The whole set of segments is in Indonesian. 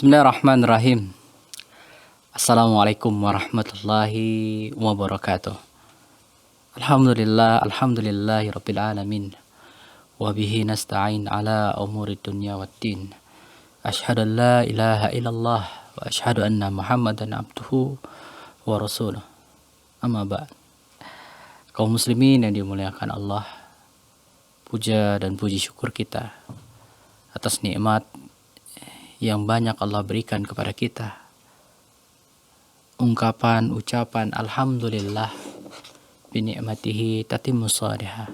Bismillahirrahmanirrahim. Assalamualaikum warahmatullahi wabarakatuh. Alhamdulillahi rabbil alamin. Wabihi nasta'in ala umuri dunya waddin. Ashhadu an la ilaha illallah wa ashhadu anna Muhammadan abduhu wa rasuluh. Amma ba'd. Kaum muslimin yang dimuliakan Allah, puja dan puji syukur kita atas nikmat yang banyak Allah berikan kepada kita. Ucapan alhamdulillah bi ni'matihi tatimmus shalihah,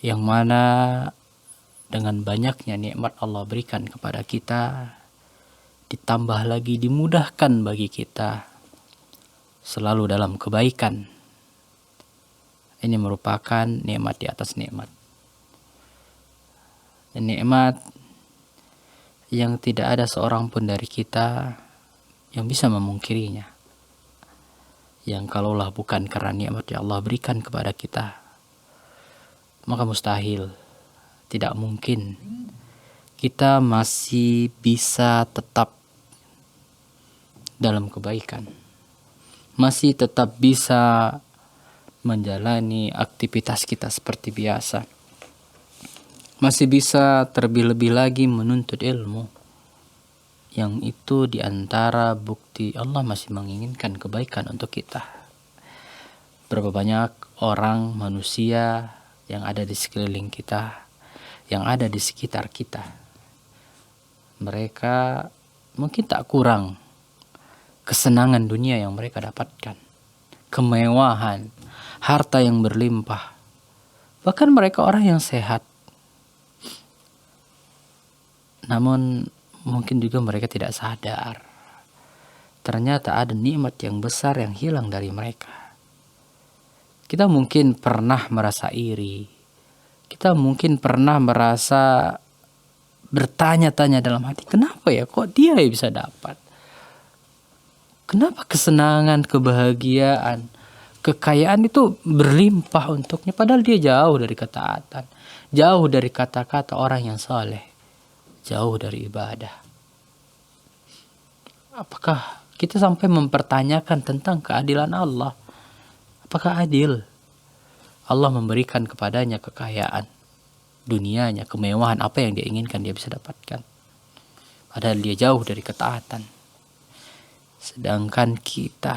yang mana dengan banyaknya nikmat Allah berikan kepada kita, ditambah lagi dimudahkan bagi kita selalu dalam kebaikan. Ini merupakan nikmat di atas nikmat. Nikmat yang tidak ada seorang pun dari kita yang bisa memungkirinya. Yang kalaulah bukan karena nikmat yang Allah berikan kepada kita, maka mustahil, tidak mungkin kita masih bisa tetap dalam kebaikan, masih tetap bisa menjalani aktivitas kita seperti biasa, masih bisa terlebih lagi menuntut ilmu, yang itu diantara bukti Allah masih menginginkan kebaikan untuk kita. Berapa banyak orang, manusia yang ada di sekeliling kita, yang ada di sekitar kita, mereka mungkin tak kurang kesenangan dunia yang mereka dapatkan, kemewahan, harta yang berlimpah, bahkan mereka orang yang sehat. Namun mungkin juga mereka tidak sadar, ternyata ada nikmat yang besar yang hilang dari mereka. Kita mungkin pernah merasa iri, kita mungkin pernah merasa bertanya-tanya dalam hati, kenapa ya kok dia bisa dapat? Kenapa kesenangan, kebahagiaan, kekayaan itu berlimpah untuknya, padahal dia jauh dari ketaatan, jauh dari kata-kata orang yang saleh, jauh dari ibadah. Apakah kita sampai mempertanyakan tentang keadilan Allah? Apakah adil Allah memberikan kepadanya kekayaan dunianya, kemewahan, apa yang dia inginkan dia bisa dapatkan, padahal dia jauh dari ketaatan? Sedangkan kita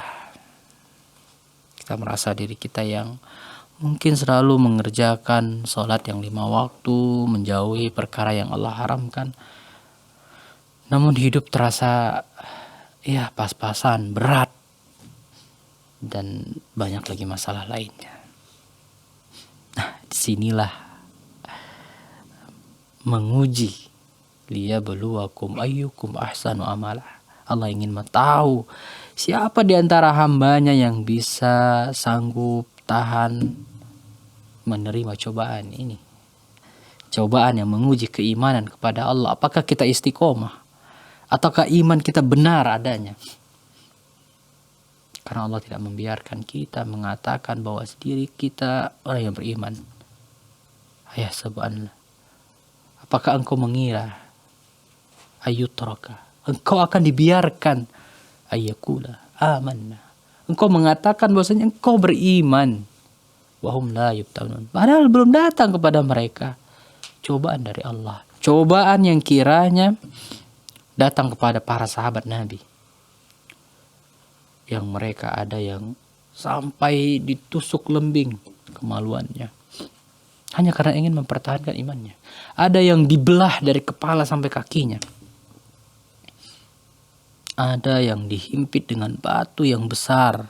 merasa diri kita yang mungkin selalu mengerjakan sholat yang 5 waktu, menjauhi perkara yang Allah haramkan, namun hidup terasa ya pas-pasan, berat, dan banyak lagi masalah lainnya. Nah, disinilah menguji, liyabluwakum ayyukum ahsanu amala. Allah ingin tahu siapa di antara hambanya yang bisa sanggup tahan menerima cobaan ini. Cobaan yang menguji keimanan kepada Allah. Apakah kita istiqomah? Ataukah iman kita benar adanya? Karena Allah tidak membiarkan kita mengatakan bahwa diri kita orang yang beriman. Ayah subhanallah. Apakah engkau mengira ayyutraka, engkau akan dibiarkan ayyakula amanna, engkau mengatakan bahwasanya engkau beriman, wahum la yuftanun, padahal belum datang kepada mereka cobaan dari Allah, cobaan yang kiranya datang kepada para sahabat Nabi, yang mereka ada yang sampai ditusuk lembing kemaluannya hanya karena ingin mempertahankan imannya, ada yang dibelah dari kepala sampai kakinya, ada yang dihimpit dengan batu yang besar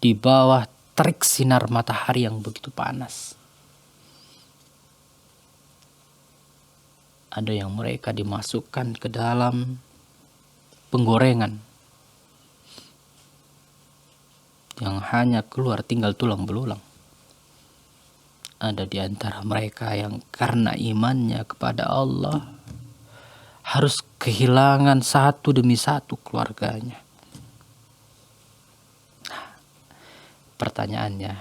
di bawah terik sinar matahari yang begitu panas. Ada yang mereka dimasukkan ke dalam penggorengan yang hanya keluar tinggal tulang belulang. Ada di antara mereka yang karena imannya kepada Allah harus kehilangan satu demi satu keluarganya. Nah, pertanyaannya,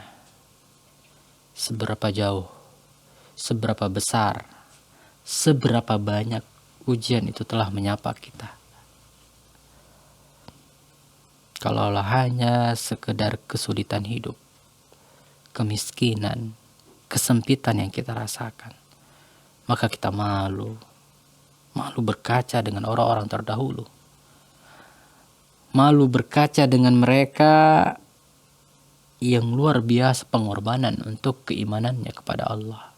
seberapa jauh, seberapa besar, seberapa banyak ujian itu telah menyapa kita. Kalaulah hanya sekedar kesulitan hidup, kemiskinan, kesempitan yang kita rasakan, maka kita malu berkaca dengan orang-orang terdahulu, malu berkaca dengan mereka yang luar biasa pengorbanan untuk keimanannya kepada Allah.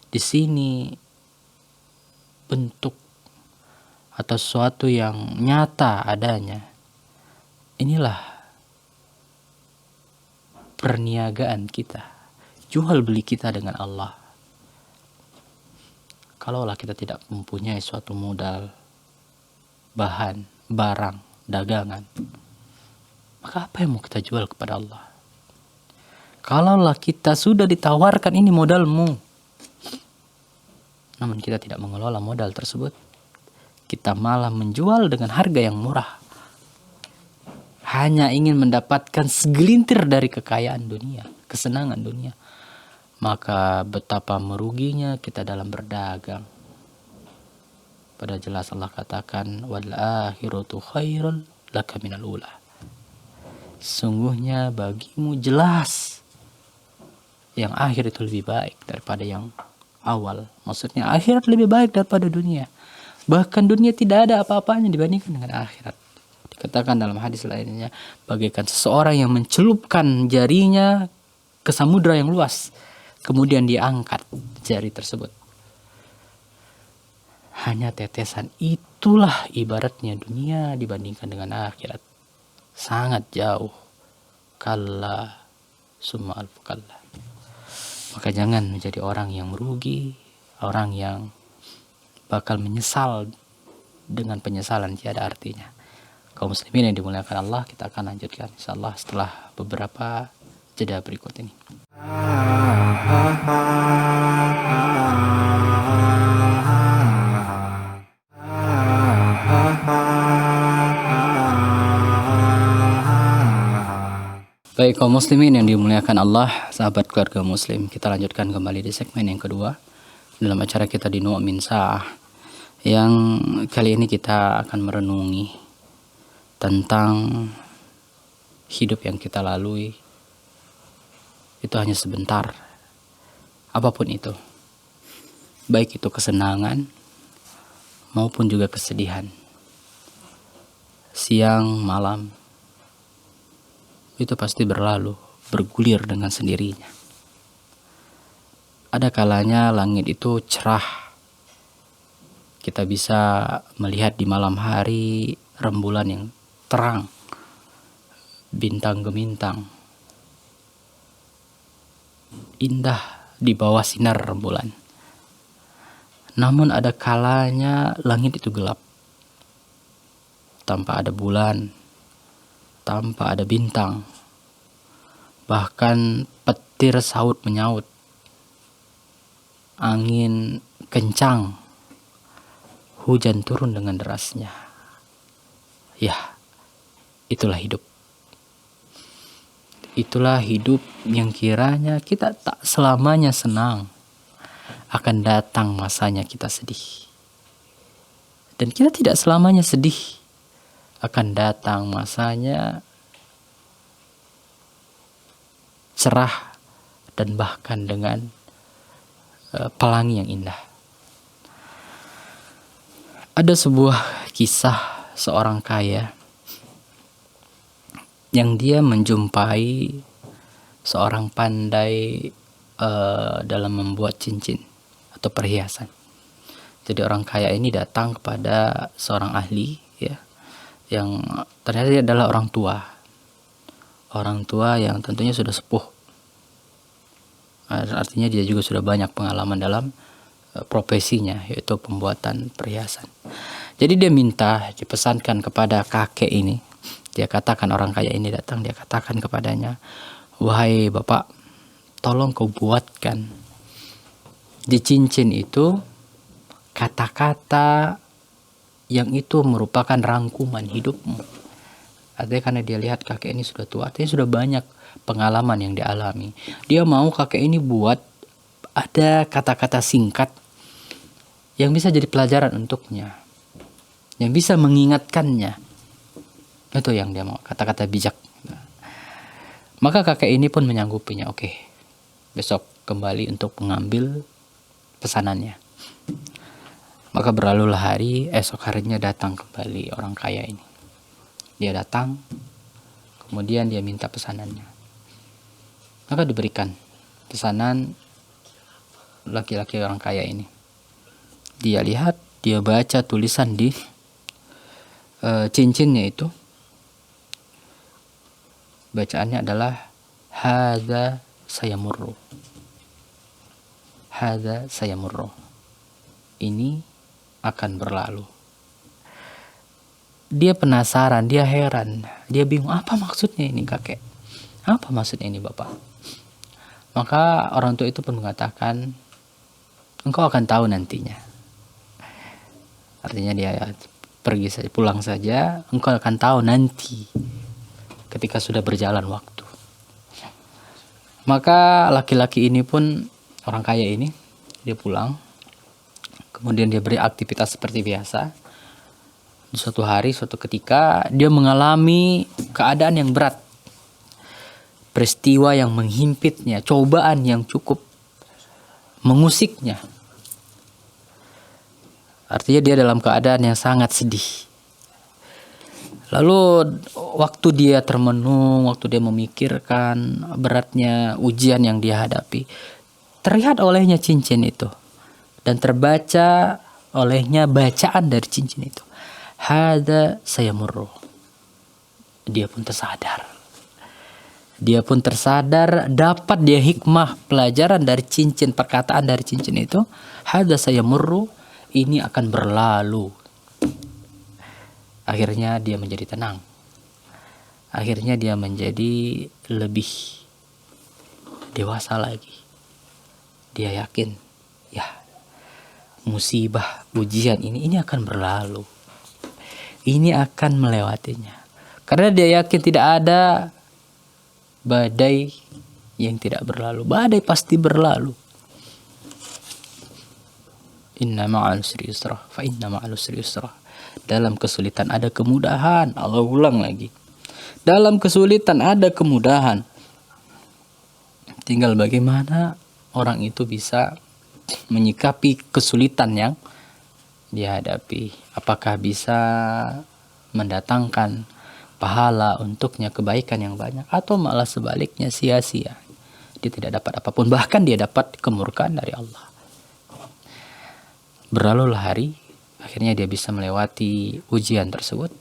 Di sini bentuk atau sesuatu yang nyata adanya, inilah perniagaan kita, jual beli kita dengan Allah. Kalaulah kita tidak mempunyai suatu modal, bahan, barang, dagangan, maka apa yang mau kita jual kepada Allah? Kalaulah kita sudah ditawarkan ini modalmu, namun kita tidak mengelola modal tersebut, kita malah menjual dengan harga yang murah, hanya ingin mendapatkan segelintir dari kekayaan dunia, kesenangan dunia, maka betapa meruginya kita dalam berdagang. Pada jelas Allah katakan, wal akhiratu khairul laka minal ula. Sungguhnya bagimu jelas yang akhir itu lebih baik daripada yang awal. Maksudnya akhirat lebih baik daripada dunia. Bahkan dunia tidak ada apa-apanya dibandingkan dengan akhirat. Dikatakan dalam hadis lainnya, bagaikan seseorang yang mencelupkan jarinya ke samudra yang luas, kemudian diangkat jari tersebut. Hanya tetesan, itulah ibaratnya dunia dibandingkan dengan akhirat. Sangat jauh. Kalla summa alfu kalla. Maka jangan menjadi orang yang merugi, orang yang bakal menyesal dengan penyesalan tiada artinya. Kaum muslimin yang dimuliakan Allah, kita akan lanjutkan insyaallah setelah beberapa jeda berikut ini. Baik kaum muslimin yang dimuliakan Allah, sahabat keluarga muslim, kita lanjutkan kembali di segmen yang kedua dalam acara kita di Nu'min Sa'ah, yang kali ini kita akan merenungi tentang hidup yang kita lalui itu hanya sebentar, apapun itu, baik itu kesenangan maupun juga kesedihan, siang malam, itu pasti berlalu, bergulir dengan sendirinya. Ada kalanya langit itu cerah, kita bisa melihat di malam hari rembulan yang terang, bintang gemintang, indah di bawah sinar rembulan. Namun ada kalanya langit itu gelap, tanpa ada bulan, tanpa ada bintang, bahkan petir saut menyaut, angin kencang, hujan turun dengan derasnya. Ya, itulah hidup. Itulah hidup yang kiranya kita tak selamanya senang. Akan datang masanya kita sedih. Dan kita tidak selamanya sedih. Akan datang masanya cerah dan bahkan dengan pelangi yang indah. Ada sebuah kisah seorang kaya yang dia menjumpai seorang pandai dalam membuat cincin atau perhiasan. Jadi orang kaya ini datang kepada seorang ahli, ya, yang ternyata dia adalah orang tua yang tentunya sudah sepuh. Artinya dia juga sudah banyak pengalaman dalam profesinya, yaitu pembuatan perhiasan. Jadi dia minta, dipesankan kepada kakek ini. Dia katakan, orang kaya ini datang, dia katakan kepadanya, wahai bapak, tolong kau buatkan di cincin itu kata-kata yang itu merupakan rangkuman hidupmu. Artinya karena dia lihat kakek ini sudah tua, artinya sudah banyak pengalaman yang dialami. Dia mau kakek ini buat ada kata-kata singkat yang bisa jadi pelajaran untuknya, yang bisa mengingatkannya. Itu yang dia mau, kata-kata bijak. Maka kakek ini pun menyanggupinya. Oke, besok kembali untuk mengambil pesanannya. Maka berlalulah hari, esok harinya datang kembali orang kaya ini. Dia datang, kemudian dia minta pesanannya. Maka diberikan pesanan laki-laki orang kaya ini. Dia lihat, dia baca tulisan di cincinnya itu. Bacaannya adalah hadza sayamurru. Hadza sayamurru. Ini akan berlalu. Dia penasaran, dia heran, dia bingung, apa maksudnya ini kakek? Apa maksudnya ini bapak? Maka orang tua itu pun mengatakan, engkau akan tahu nantinya. Artinya dia pergi saja, pulang saja, engkau akan tahu nanti ketika sudah berjalan waktu. Maka laki-laki ini pun, orang kaya ini, dia pulang. Kemudian dia beri aktivitas seperti biasa. Di suatu hari, suatu ketika, dia mengalami keadaan yang berat. Peristiwa yang menghimpitnya, cobaan yang cukup mengusiknya. Artinya dia dalam keadaan yang sangat sedih. Lalu waktu dia termenung, waktu dia memikirkan beratnya ujian yang dia hadapi, terlihat olehnya cincin itu. Dan terbaca olehnya bacaan dari cincin itu. Hadza sayamurru. Dia pun tersadar. Dia pun tersadar, dapat dia hikmah pelajaran dari cincin, perkataan dari cincin itu. Hadza sayamurru, ini akan berlalu. Akhirnya dia menjadi tenang. Akhirnya dia menjadi lebih dewasa lagi. Dia yakin, ya, musibah, ujian ini akan berlalu. Ini akan melewatinya. Karena dia yakin tidak ada badai yang tidak berlalu. Badai pasti berlalu. Inna ma'al usri yusra, fa inna ma'al usri yusra. Dalam kesulitan ada kemudahan. Allah ulang lagi. Dalam kesulitan ada kemudahan. Tinggal bagaimana orang itu bisa menyikapi kesulitan yang dihadapi. Apakah bisa mendatangkan pahala untuknya, kebaikan yang banyak, atau malah sebaliknya sia-sia. Dia tidak dapat apapun, bahkan dia dapat kemurkaan dari Allah. Berlalulah hari, akhirnya dia bisa melewati ujian tersebut.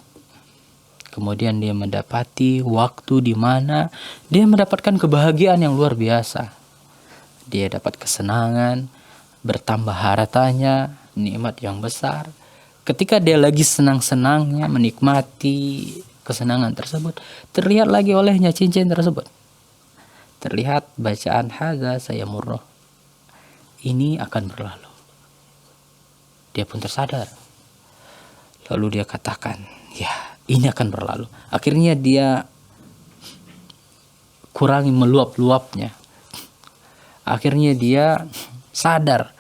Kemudian dia mendapati waktu di mana dia mendapatkan kebahagiaan yang luar biasa. Dia dapat kesenangan, bertambah hartanya, nikmat yang besar. Ketika dia lagi senang-senangnya menikmati kesenangan tersebut, terlihat lagi olehnya cincin tersebut. Terlihat bacaan hadza sayamurru. Ini akan berlalu. Dia pun tersadar. Lalu dia katakan, ya, ini akan berlalu. Akhirnya dia kurangi meluap-luapnya. Akhirnya dia sadar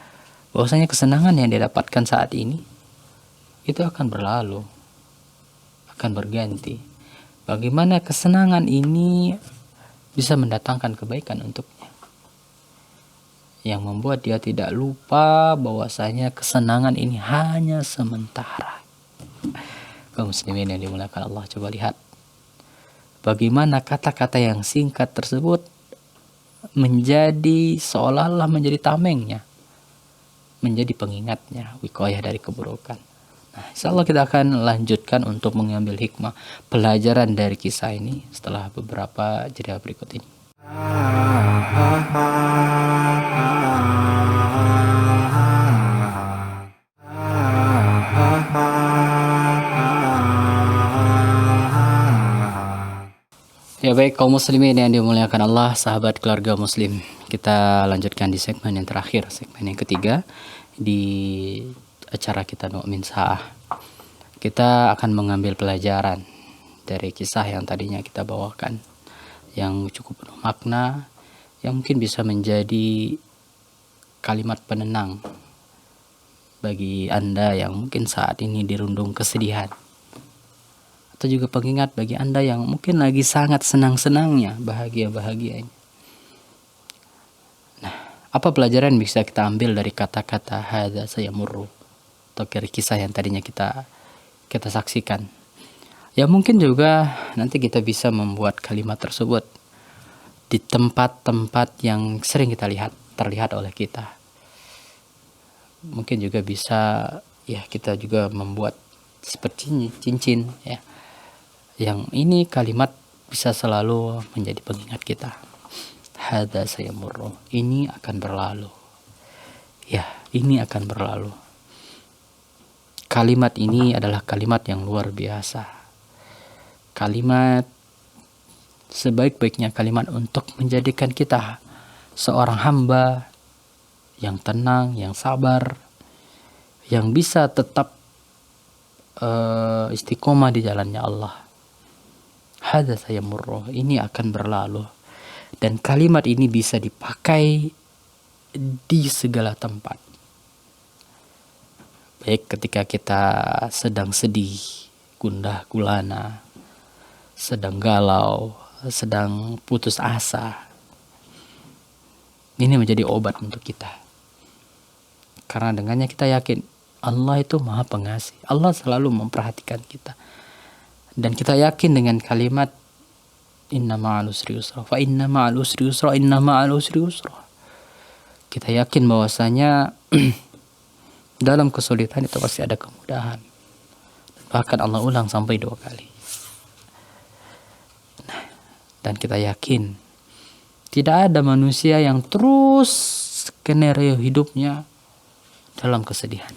bahwasanya kesenangan yang dia dapatkan saat ini itu akan berlalu, akan berganti. Bagaimana kesenangan ini bisa mendatangkan kebaikan untuknya, yang membuat dia tidak lupa bahwasanya kesenangan ini hanya sementara. Kaum muslimin yang dimuliakan Allah, coba lihat bagaimana kata-kata yang singkat tersebut menjadi seolah-olah menjadi tamengnya, menjadi pengingatnya, wiqayah dari keburukan. Nah, insyaallah kita akan lanjutkan untuk mengambil hikmah pelajaran dari kisah ini setelah beberapa jeda berikut ini. Ya baik, kaum muslimin yang dimuliakan Allah, sahabat keluarga muslim, kita lanjutkan di segmen yang terakhir, segmen yang ketiga di acara kita Nu'min Sa'ah. Kita akan mengambil pelajaran dari kisah yang tadinya kita bawakan, yang cukup penuh makna, yang mungkin bisa menjadi kalimat penenang bagi Anda yang mungkin saat ini dirundung kesedihan, atau juga pengingat bagi Anda yang mungkin lagi sangat senang-senangnya, bahagia-bahagianya. Nah, apa pelajaran bisa kita ambil dari kata-kata hadza sayamurru, atau dari kisah yang tadinya kita saksikan? Ya mungkin juga nanti kita bisa membuat kalimat tersebut di tempat-tempat yang sering kita terlihat oleh kita. Mungkin juga bisa ya kita juga membuat seperti cincin ya. Yang ini kalimat bisa selalu menjadi pengingat kita. Hadza sayamurru, ini akan berlalu. Ya, ini akan berlalu. Kalimat ini adalah kalimat yang luar biasa. Kalimat sebaik-baiknya kalimat untuk menjadikan kita seorang hamba yang tenang, yang sabar, yang bisa tetap istiqomah di jalannya Allah. Hadza sayamurru, ini akan berlalu. Dan kalimat ini bisa dipakai di segala tempat. Baik ketika kita sedang sedih, gundah gulana, sedang galau, sedang putus asa. Ini menjadi obat untuk kita. Karena dengannya kita yakin Allah itu Maha Pengasih. Allah selalu memperhatikan kita. Dan kita yakin dengan kalimat inna ma'al usri yusra, fa inna ma'al usri yusra, inna ma'al usri yusra. Kita yakin bahwasanya dalam kesulitan itu pasti ada kemudahan. Bahkan Allah ulang sampai 2 kali. Dan kita yakin tidak ada manusia yang terus skenario hidupnya dalam kesedihan.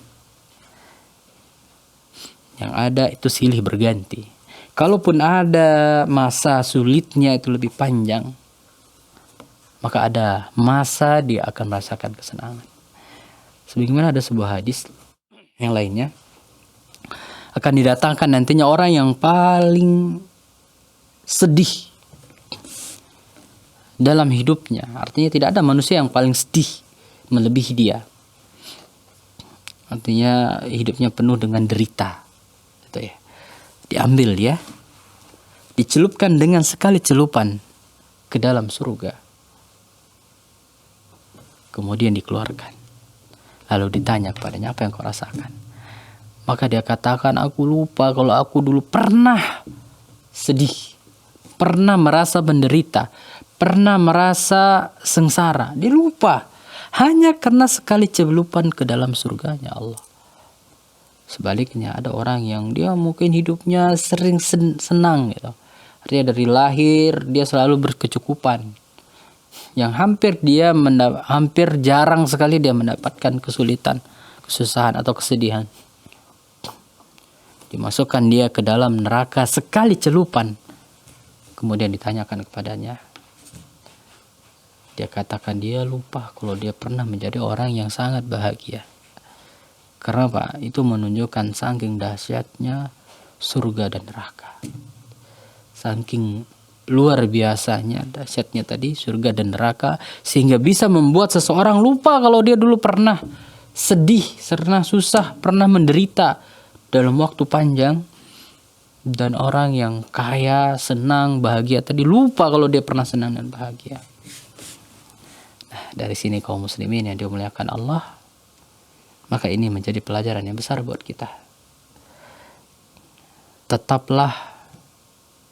Yang ada itu silih berganti. Kalaupun ada masa sulitnya itu lebih panjang, maka ada masa dia akan merasakan kesenangan. Sebagaimana ada sebuah hadis yang lainnya, akan didatangkan nantinya orang yang paling sedih dalam hidupnya. Artinya tidak ada manusia yang paling sedih melebihi dia. Artinya hidupnya penuh dengan derita. Itu ya. Diambil ya, dicelupkan dengan sekali celupan ke dalam surga, kemudian dikeluarkan, lalu ditanya kepadanya, apa yang kau rasakan? Maka dia katakan, aku lupa kalau aku dulu pernah sedih, pernah merasa menderita, pernah merasa sengsara. Dia lupa hanya karena sekali celupan ke dalam surganya Allah. Sebaliknya ada orang yang dia mungkin hidupnya sering senang gitu. Artinya dari lahir dia selalu berkecukupan. Yang hampir jarang sekali dia mendapatkan kesulitan, kesusahan atau kesedihan. Dimasukkan dia ke dalam neraka sekali celupan. Kemudian ditanyakan kepadanya. Dia katakan dia lupa kalau dia pernah menjadi orang yang sangat bahagia. Karena apa? Itu menunjukkan saking dahsyatnya surga dan neraka. Saking luar biasanya dahsyatnya tadi surga dan neraka, sehingga bisa membuat seseorang lupa kalau dia dulu pernah sedih, pernah susah, pernah menderita dalam waktu panjang. Dan orang yang kaya, senang, bahagia tadi lupa kalau dia pernah senang dan bahagia. Nah, dari sini kaum muslimin yang dimuliakan Allah, maka ini menjadi pelajaran yang besar buat kita. Tetaplah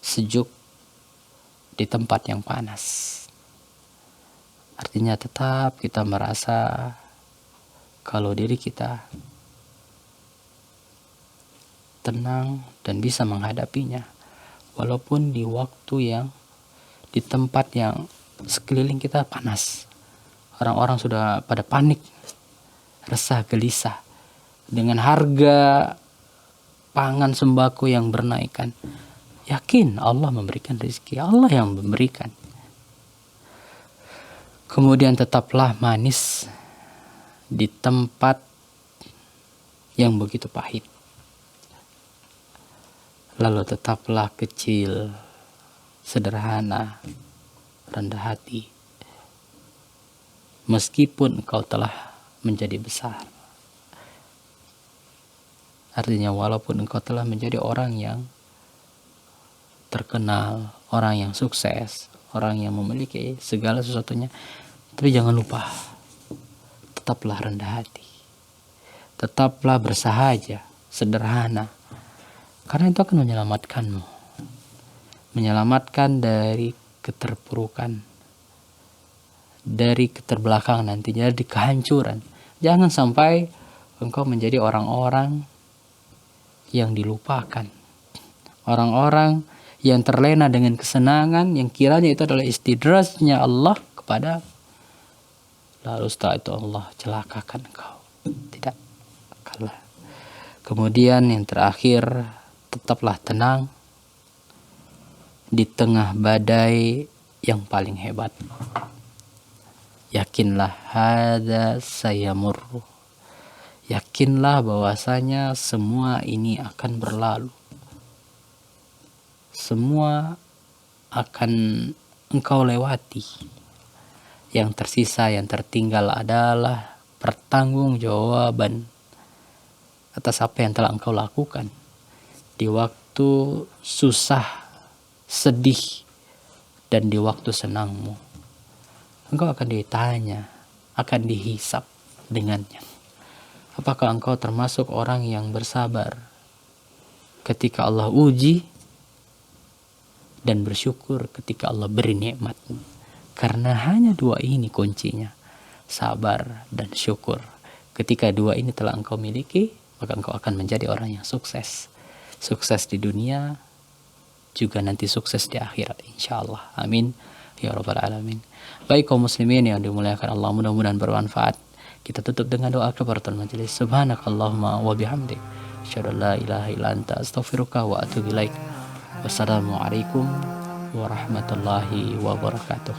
sejuk di tempat yang panas. Artinya tetap kita merasa kalau diri kita tenang dan bisa menghadapinya. Walaupun di waktu yang, di tempat yang sekeliling kita panas. Orang-orang sudah pada panik, resah, gelisah dengan harga pangan sembako yang bernaikan. Yakin Allah memberikan rezeki, Allah yang memberikan. Kemudian tetaplah manis di tempat yang begitu pahit. Lalu tetaplah kecil, sederhana, rendah hati meskipun engkau telah menjadi besar. Artinya walaupun engkau telah menjadi orang yang terkenal, orang yang sukses, orang yang memiliki segala sesuatunya, tapi jangan lupa, tetaplah rendah hati, tetaplah bersahaja, sederhana, karena itu akan menyelamatkanmu, menyelamatkan dari keterpurukan, dari keterbelakangan nantinya, dari kehancuran. Jangan sampai engkau menjadi orang-orang yang dilupakan, orang-orang yang terlena dengan kesenangan yang kiranya itu adalah istidrajnya Allah kepada, lalu setelah itu Allah celakakan engkau. Tidak, kalah. Kemudian yang terakhir, tetaplah tenang di tengah badai yang paling hebat. Yakinlah hadza sayamurru. Yakinlah bahwasanya semua ini akan berlalu. Semua akan engkau lewati. Yang tersisa, yang tertinggal adalah pertanggungjawaban atas apa yang telah engkau lakukan di waktu susah, sedih, dan di waktu senangmu. Engkau akan ditanya, akan dihisap dengannya. Apakah engkau termasuk orang yang bersabar ketika Allah uji, dan bersyukur ketika Allah beri nikmat? Karena hanya dua ini kuncinya, sabar dan syukur. Ketika dua ini telah engkau miliki, maka engkau akan menjadi orang yang sukses. Sukses di dunia, juga nanti sukses di akhirat, insyaallah. Amin ya rabbal alamin. Baik kaum muslimin yang dimuliakan Allah, mudah-mudahan bermanfaat. Kita tutup dengan doa kafaratul majelis. Subhanakallahumma wa bihamdik, asyhadu an la ilaha illa anta, astaghfiruka wa atubu ilaik. Wassalamualaikum warahmatullahi wabarakatuh.